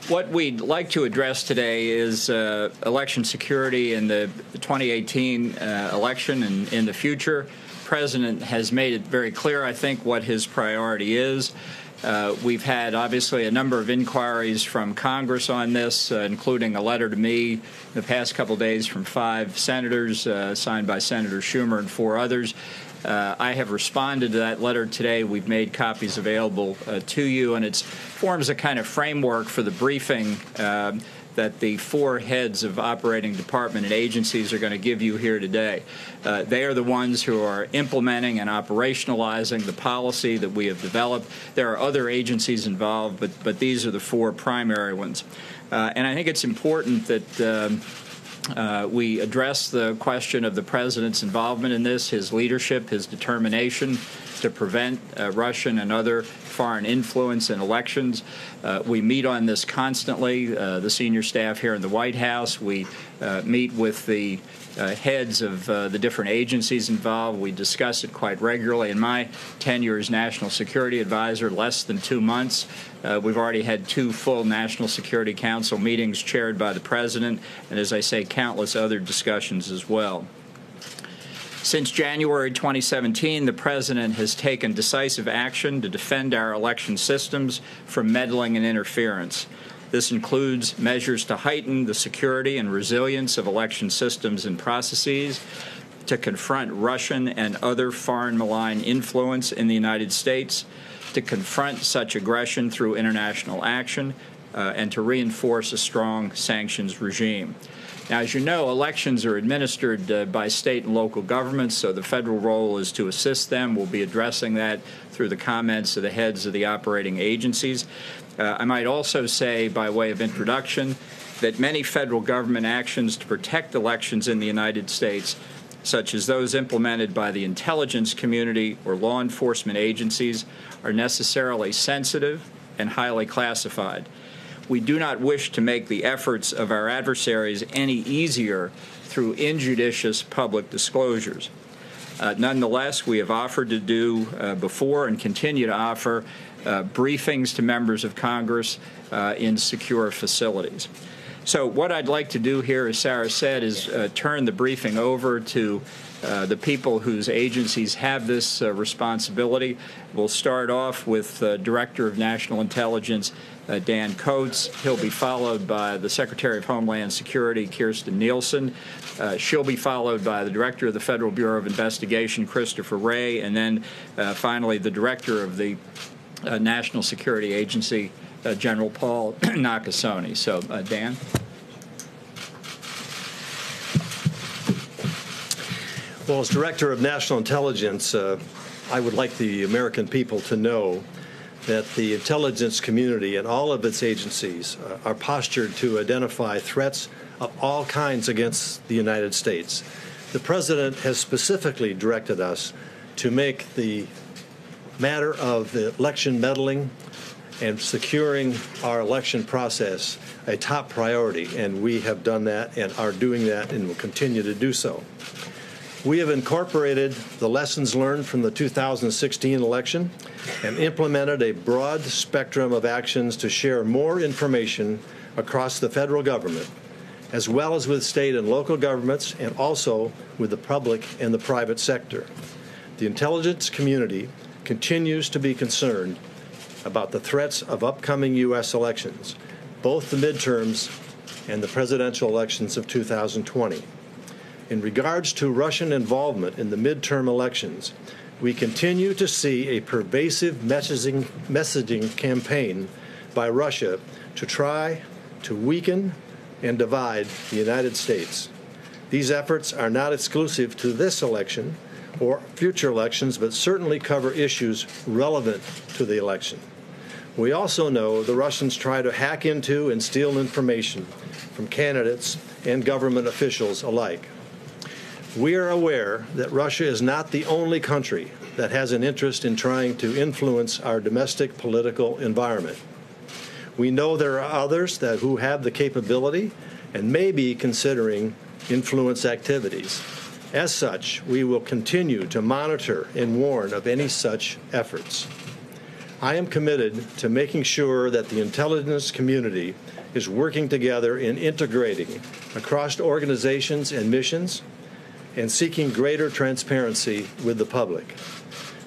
What we'd like to address today is election security in the 2018 election and in the future. The President has made it very clear, I think, what his priority is. We've had, obviously, a number of inquiries from Congress on this, including a letter to me in the past couple of days from 5 senators, signed by Senator Schumer and 4 others. I have responded to that letter today. We've made copies available to you, and it forms a kind of framework for the briefing that the 4 heads of operating department and agencies are going to give you here today. They are the ones who are implementing and operationalizing the policy that we have developed. There are other agencies involved, but these are the 4 primary ones. And I think it's important that we address the question of the President's involvement in this, his leadership, his determination to prevent Russian and other foreign influence in elections. We meet on this constantly, the senior staff here in the White House. We meet with the heads of the different agencies involved. We discuss it quite regularly. In my tenure as National Security Advisor, less than 2 months, we've already had 2 full National Security Council meetings chaired by the President, and as I say, countless other discussions as well. Since January 2017, the President has taken decisive action to defend our election systems from meddling and interference. This includes measures to heighten the security and resilience of election systems and processes, to confront Russian and other foreign malign influence in the United States, to confront such aggression through international action, and to reinforce a strong sanctions regime. Now, as you know, elections are administered by state and local governments, so the federal role is to assist them. We'll be addressing that through the comments of the heads of the operating agencies. I might also say, by way of introduction, that many federal government actions to protect elections in the United States, such as those implemented by the intelligence community or law enforcement agencies, are necessarily sensitive and highly classified. We do not wish to make the efforts of our adversaries any easier through injudicious public disclosures. Nonetheless, we have offered to do before and continue to offer briefings to members of Congress in secure facilities. So what I'd like to do here, as Sarah said, is turn the briefing over to the people whose agencies have this responsibility. We'll start off with Director of National Intelligence, Dan Coats. He'll be followed by the Secretary of Homeland Security, Kirstjen Nielsen. She'll be followed by the Director of the Federal Bureau of Investigation, Christopher Wray, and then finally the Director of the National Security Agency, General Paul Nakasone. So, Dan. Well, as Director of National Intelligence, I would like the American people to know that the intelligence community and all of its agencies are postured to identify threats of all kinds against the United States. The President has specifically directed us to make the matter of the election meddling and securing our election process a top priority, and we have done that and are doing that and will continue to do so. We have incorporated the lessons learned from the 2016 election and implemented a broad spectrum of actions to share more information across the federal government, as well as with state and local governments and also with the public and the private sector. The intelligence community continues to be concerned about the threats of upcoming U.S. elections, both the midterms and the presidential elections of 2020. In regards to Russian involvement in the midterm elections, we continue to see a pervasive messaging campaign by Russia to try to weaken and divide the United States. These efforts are not exclusive to this election or future elections, but certainly cover issues relevant to the election. We also know the Russians try to hack into and steal information from candidates and government officials alike. We are aware that Russia is not the only country that has an interest in trying to influence our domestic political environment. We know there are others who have the capability and may be considering influence activities. As such, we will continue to monitor and warn of any such efforts. I am committed to making sure that the intelligence community is working together in integrating across organizations and missions and seeking greater transparency with the public.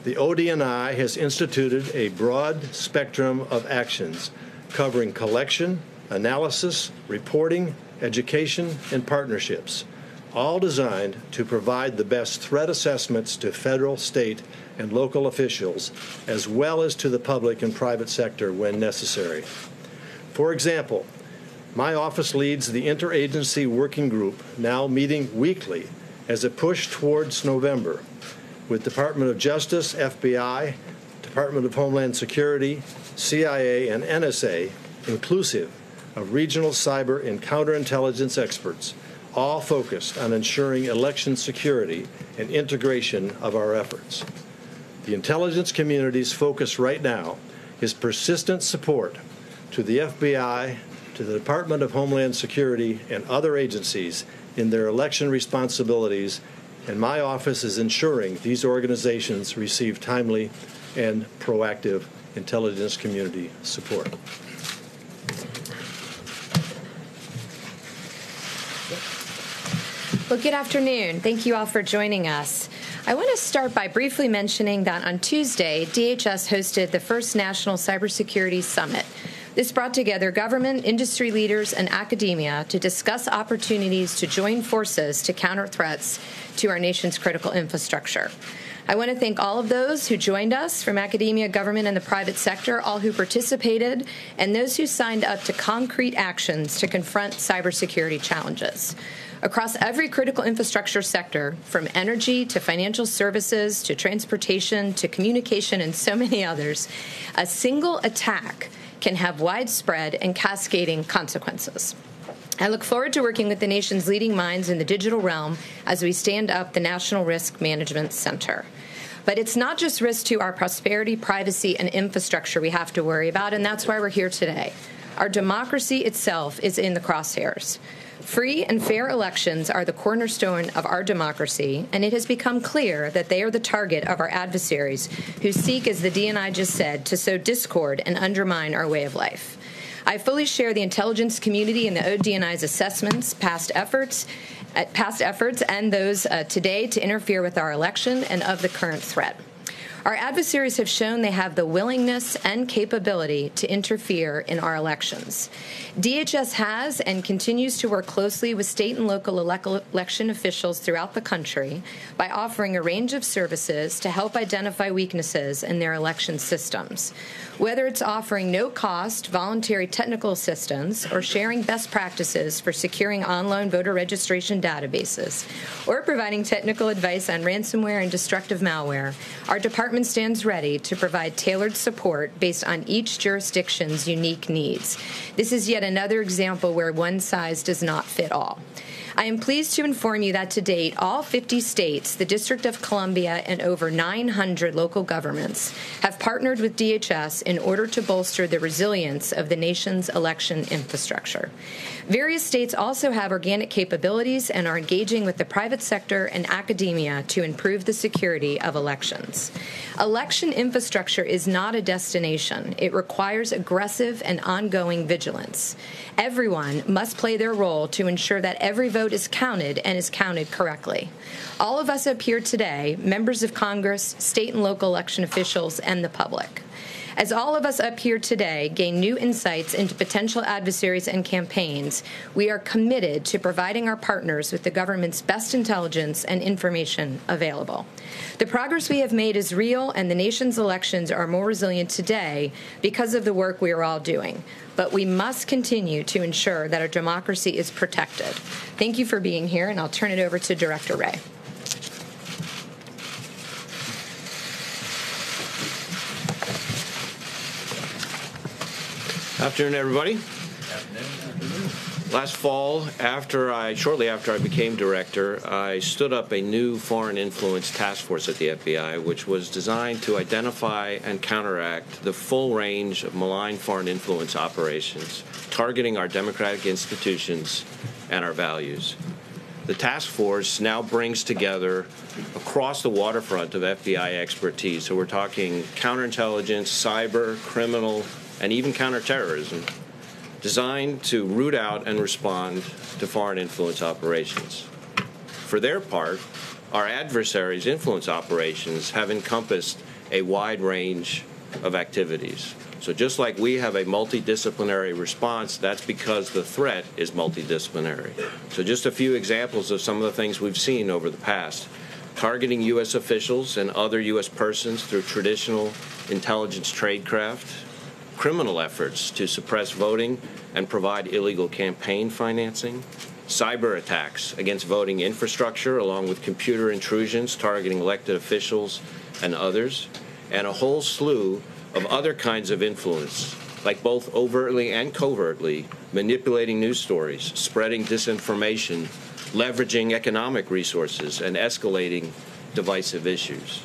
The ODNI has instituted a broad spectrum of actions covering collection, analysis, reporting, education, and partnerships, all designed to provide the best threat assessments to federal, state, and local officials, as well as to the public and private sector when necessary. For example, my office leads the interagency working group, now meeting weekly as a push towards November, with Department of Justice, FBI, Department of Homeland Security, CIA, and NSA, inclusive of regional cyber and counterintelligence experts, all focused on ensuring election security and integration of our efforts. The intelligence community's focus right now is persistent support to the FBI, to the Department of Homeland Security, and other agencies in their election responsibilities, and my office is ensuring these organizations receive timely and proactive intelligence community support. Well, good afternoon. Thank you all for joining us. I want to start by briefly mentioning that on Tuesday, DHS hosted the first National Cybersecurity Summit. This brought together government, industry leaders, and academia to discuss opportunities to join forces to counter threats to our nation's critical infrastructure. I want to thank all of those who joined us from academia, government, and the private sector, all who participated, and those who signed up to concrete actions to confront cybersecurity challenges. Across every critical infrastructure sector, from energy to financial services to transportation to communication and so many others, a single attack can have widespread and cascading consequences. I look forward to working with the nation's leading minds in the digital realm as we stand up the National Risk Management Center. But it's not just risk to our prosperity, privacy, and infrastructure we have to worry about, and that's why we're here today. Our democracy itself is in the crosshairs. Free and fair elections are the cornerstone of our democracy, and it has become clear that they are the target of our adversaries who seek, as the DNI just said, to sow discord and undermine our way of life. I fully share the intelligence community and the ODNI's assessments, past efforts, and those today to interfere with our election and of the current threat. Our adversaries have shown they have the willingness and capability to interfere in our elections. DHS has and continues to work closely with state and local election officials throughout the country by offering a range of services to help identify weaknesses in their election systems. Whether it's offering no-cost voluntary technical assistance or sharing best practices for securing online voter registration databases, or providing technical advice on ransomware and destructive malware, our department stands ready to provide tailored support based on each jurisdiction's unique needs. This is yet another example where one size does not fit all. I am pleased to inform you that to date, all 50 states, the District of Columbia, and over 900 local governments have partnered with DHS in order to bolster the resilience of the nation's election infrastructure. Various states also have organic capabilities and are engaging with the private sector and academia to improve the security of elections. Election infrastructure is not a destination. It requires aggressive and ongoing vigilance. Everyone must play their role to ensure that every vote is counted and is counted correctly. All of us up here today, members of Congress, state and local election officials, and the public. As all of us up here today gain new insights into potential adversaries and campaigns, we are committed to providing our partners with the government's best intelligence and information available. The progress we have made is real, and the nation's elections are more resilient today because of the work we are all doing. But we must continue to ensure that our democracy is protected. Thank you for being here, and I'll turn it over to Director Wray. Afternoon, everybody. Last fall, shortly after I became director, I stood up a new foreign influence task force at the FBI, which was designed to identify and counteract the full range of malign foreign influence operations targeting our democratic institutions and our values. the task force now brings together across the waterfront of FBI expertise. So we're talking counterintelligence, cyber, criminal, and even counterterrorism, designed to root out and respond to foreign influence operations. For their part, our adversaries' influence operations have encompassed a wide range of activities. So just like we have a multidisciplinary response, that's because the threat is multidisciplinary. So just a few examples of some of the things we've seen over the past. Targeting U.S. officials and other U.S. persons through traditional intelligence tradecraft, criminal efforts to suppress voting and provide illegal campaign financing, cyber attacks against voting infrastructure along with computer intrusions targeting elected officials and others, and a whole slew of other kinds of influence, like both overtly and covertly manipulating news stories, spreading disinformation, leveraging economic resources, and escalating divisive issues.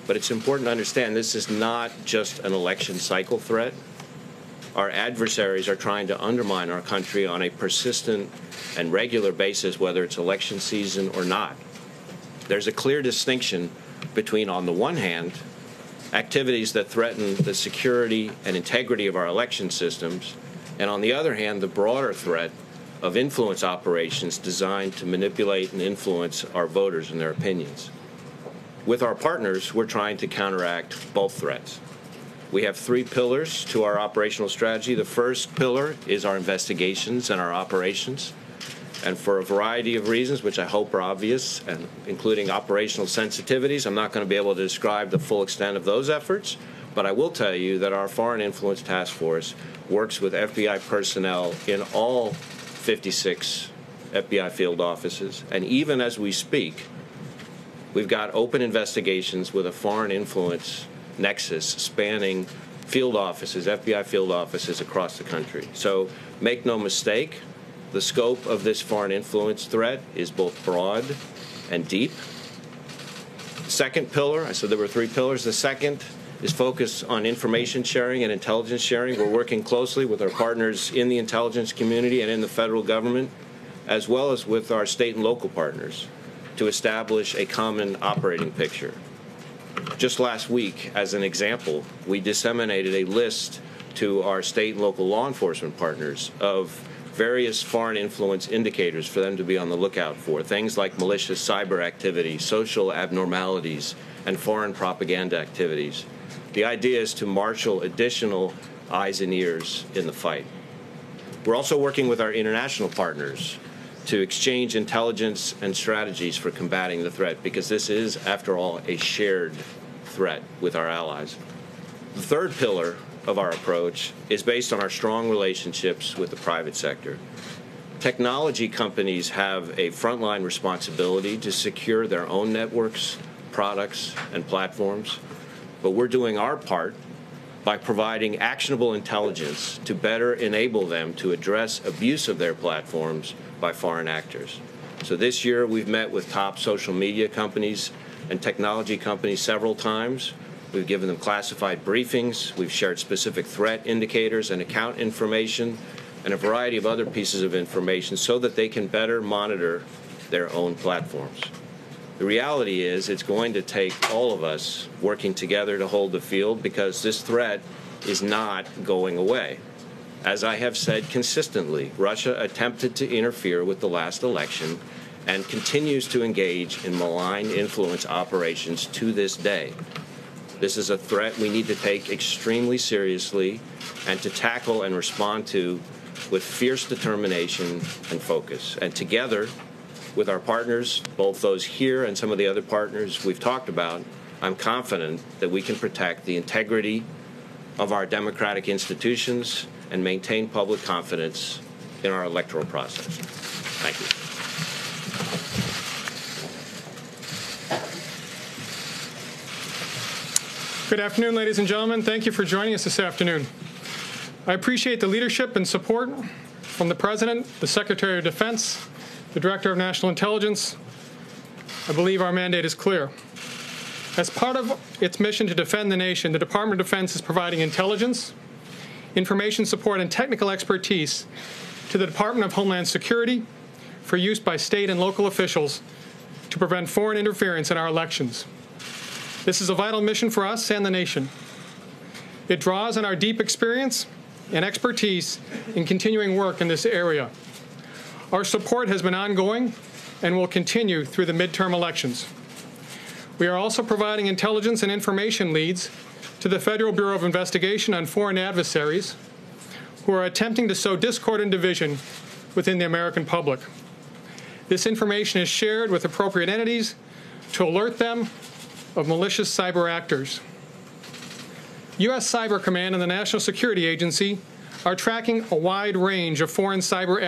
But it's important to understand this is not just an election cycle threat. Our adversaries are trying to undermine our country on a persistent and regular basis, whether it's election season or not. There's a clear distinction between, on the one hand, activities that threaten the security and integrity of our election systems, and on the other hand, the broader threat of influence operations designed to manipulate and influence our voters and their opinions. With our partners, we're trying to counteract both threats. We have three pillars to our operational strategy. The first pillar is our investigations and our operations. And for a variety of reasons, which I hope are obvious, and including operational sensitivities, I'm not going to be able to describe the full extent of those efforts, but I will tell you that our Foreign Influence Task Force works with FBI personnel in all 56 FBI field offices. And even as we speak, we've got open investigations with a foreign influence nexus spanning field offices, FBI field offices across the country. So make no mistake, the scope of this foreign influence threat is both broad and deep. Second pillar, I said there were three pillars. The second is focused on information sharing and intelligence sharing. We're working closely with our partners in the intelligence community and in the federal government, as well as with our state and local partners, to establish a common operating picture. Just last week, as an example, we disseminated a list to our state and local law enforcement partners of various foreign influence indicators for them to be on the lookout for, things like malicious cyber activity, social abnormalities, and foreign propaganda activities. The idea is to marshal additional eyes and ears in the fight. We're also working with our international partners to exchange intelligence and strategies for combating the threat, because this is, after all, a shared threat with our allies. The third pillar of our approach is based on our strong relationships with the private sector. Technology companies have a frontline responsibility to secure their own networks, products, and platforms, but we're doing our part by providing actionable intelligence to better enable them to address abuse of their platforms by foreign actors. So this year we've met with top social media companies and technology companies several times. We've given them classified briefings. We've shared specific threat indicators and account information and a variety of other pieces of information so that they can better monitor their own platforms. The reality is it's going to take all of us working together to hold the field, because this threat is not going away. As I have said consistently, Russia attempted to interfere with the last election and continues to engage in malign influence operations to this day. This is a threat we need to take extremely seriously and to tackle and respond to with fierce determination and focus. And together with our partners, both those here and some of the other partners we've talked about, I'm confident that we can protect the integrity of our democratic institutions and maintain public confidence in our electoral process. Thank you. Good afternoon, ladies and gentlemen. Thank you for joining us this afternoon. I appreciate the leadership and support from the President, the Secretary of Defense, the Director of National Intelligence. I believe our mandate is clear. As part of its mission to defend the nation, the Department of Defense is providing intelligence, information support, and technical expertise to the Department of Homeland Security, for use by state and local officials to prevent foreign interference in our elections. This is a vital mission for us and the nation. It draws on our deep experience and expertise in continuing work in this area. Our support has been ongoing and will continue through the midterm elections. We are also providing intelligence and information leads to the Federal Bureau of Investigation on foreign adversaries who are attempting to sow discord and division within the American public. This information is shared with appropriate entities to alert them of malicious cyber actors. U.S. Cyber Command and the National Security Agency are tracking a wide range of foreign cyber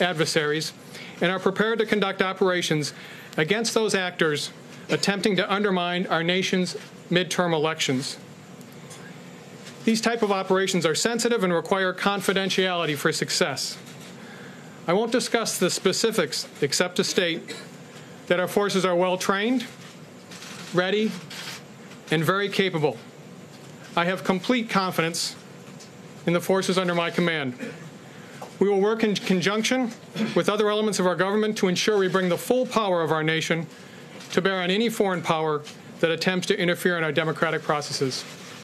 adversaries and are prepared to conduct operations against those actors attempting to undermine our nation's midterm elections. These type of operations are sensitive and require confidentiality for success. I won't discuss the specifics except to state that our forces are well trained, ready, and very capable. I have complete confidence in the forces under my command. We will work in conjunction with other elements of our government to ensure we bring the full power of our nation to bear on any foreign power that attempts to interfere in our democratic processes.